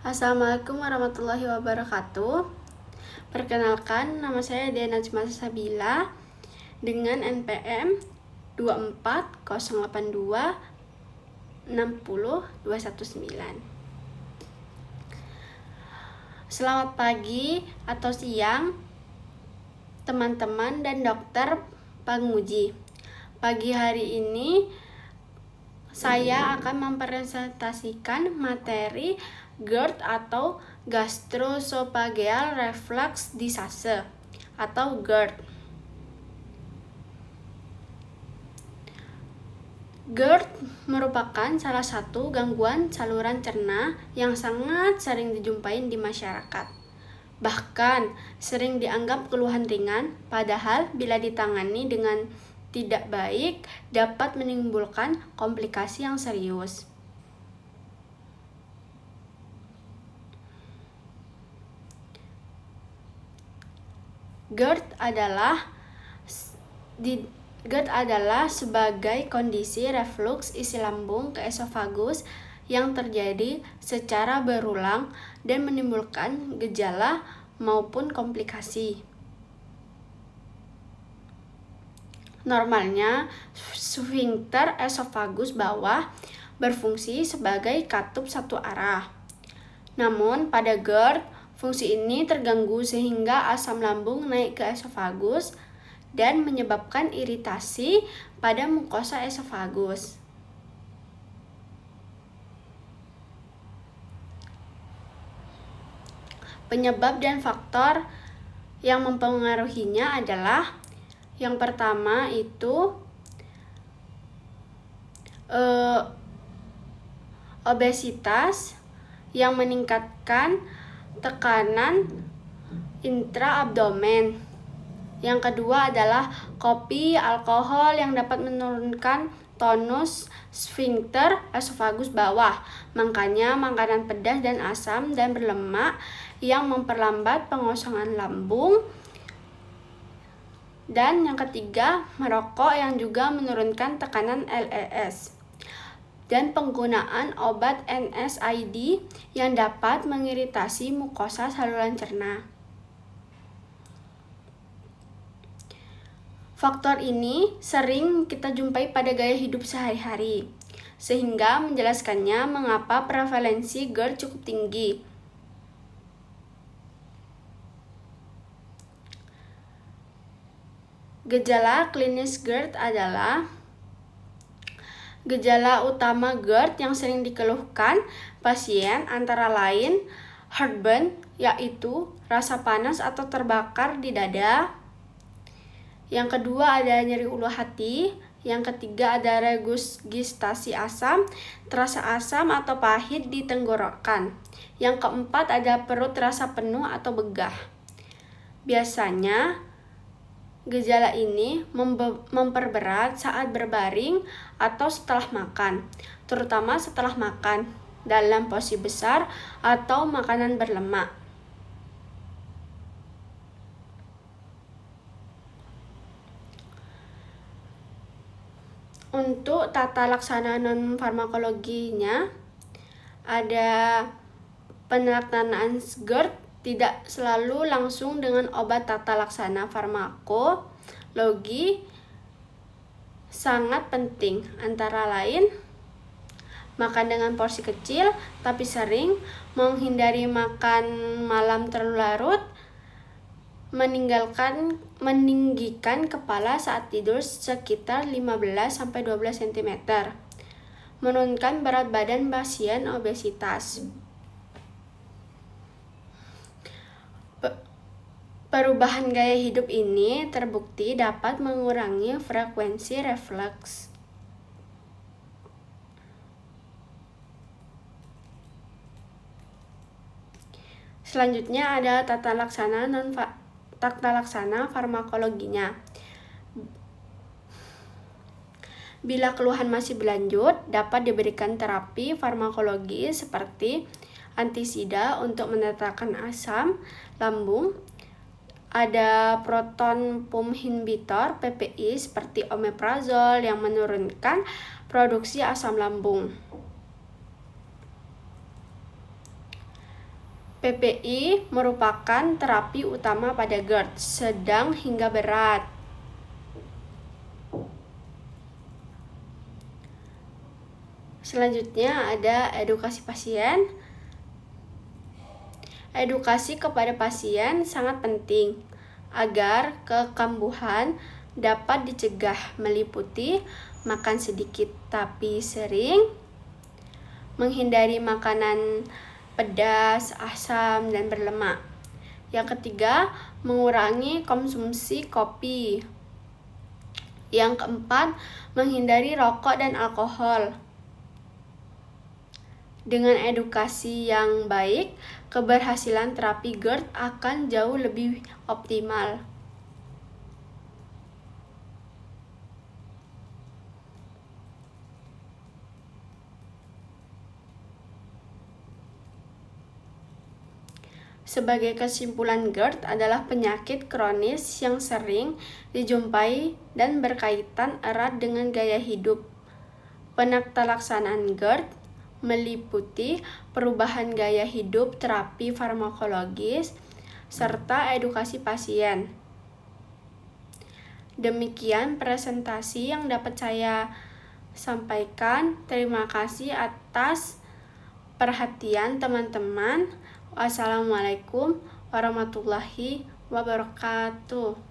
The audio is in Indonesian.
Assalamualaikum warahmatullahi wabarakatuh. Perkenalkan, nama saya Dea Najma Sabila dengan NPM 24082 60219. Selamat pagi atau siang teman-teman dan dokter penguji. Pagi hari ini saya akan mempresentasikan materi GERD atau Gastroesophageal Reflux Disease atau GERD. GERD merupakan salah satu gangguan saluran cerna yang sangat sering dijumpai di masyarakat. Bahkan sering dianggap keluhan ringan, padahal bila ditangani dengan tidak baik dapat menimbulkan komplikasi yang serius. GERD adalah sebagai kondisi reflux isi lambung ke esofagus yang terjadi secara berulang dan menimbulkan gejala maupun komplikasi. Normalnya, sfinkter esofagus bawah berfungsi sebagai katup satu arah. Namun, pada GERD, fungsi ini terganggu sehingga asam lambung naik ke esofagus dan menyebabkan iritasi pada mukosa esofagus. Penyebab dan faktor yang mempengaruhinya adalah yang pertama itu obesitas yang meningkatkan tekanan intraabdomen. Yang kedua adalah kopi, alkohol yang dapat menurunkan tonus sfinkter esofagus bawah. Makanya makanan pedas dan asam dan berlemak yang memperlambat pengosongan lambung. Dan yang ketiga, merokok yang juga menurunkan tekanan LES. Dan penggunaan obat NSAID yang dapat mengiritasi mukosa saluran cerna. Faktor ini sering kita jumpai pada gaya hidup sehari-hari, sehingga menjelaskannya mengapa prevalensi GERD cukup tinggi. Gejala klinis GERD adalah gejala utama GERD yang sering dikeluhkan pasien antara lain heartburn, yaitu rasa panas atau terbakar di dada. Yang kedua ada nyeri ulu hati. Yang ketiga ada regurgitasi asam, terasa asam atau pahit di tenggorokan. Yang keempat ada perut terasa penuh atau begah. Biasanya gejala ini memperberat saat berbaring atau setelah makan, terutama setelah makan dalam porsi besar atau makanan berlemak. Untuk tata laksana non-farmakologinya, ada penelaksanaan GERD tidak selalu langsung dengan obat tata laksana farmakologi sangat penting, antara lain makan dengan porsi kecil tapi sering, menghindari makan malam terlalu larut, meninggikan kepala saat tidur sekitar 15-12 cm, menurunkan berat badan pasien obesitas. Perubahan gaya hidup ini terbukti dapat mengurangi frekuensi reflux. Selanjutnya ada tata laksana farmakologinya. Bila keluhan masih berlanjut, dapat diberikan terapi farmakologi seperti antisida untuk menetapkan asam lambung. Ada proton pump inhibitor PPI seperti omeprazol yang menurunkan produksi asam lambung. PPI merupakan terapi utama pada GERD sedang hingga berat. Selanjutnya ada edukasi pasien. Edukasi kepada pasien sangat penting agar kekambuhan dapat dicegah, meliputi makan sedikit tapi sering, menghindari makanan pedas, asam, dan berlemak. Yang ketiga, mengurangi konsumsi kopi. Yang keempat, menghindari rokok dan alkohol. Dengan edukasi yang baik, keberhasilan terapi GERD akan jauh lebih optimal. Sebagai kesimpulan, GERD adalah penyakit kronis yang sering dijumpai dan berkaitan erat dengan gaya hidup. Penaktalaksanaan GERD meliputi perubahan gaya hidup, terapi farmakologis, serta edukasi pasien. Demikian presentasi yang dapat saya sampaikan. Terima kasih atas perhatian teman-teman. Wassalamualaikum warahmatullahi wabarakatuh.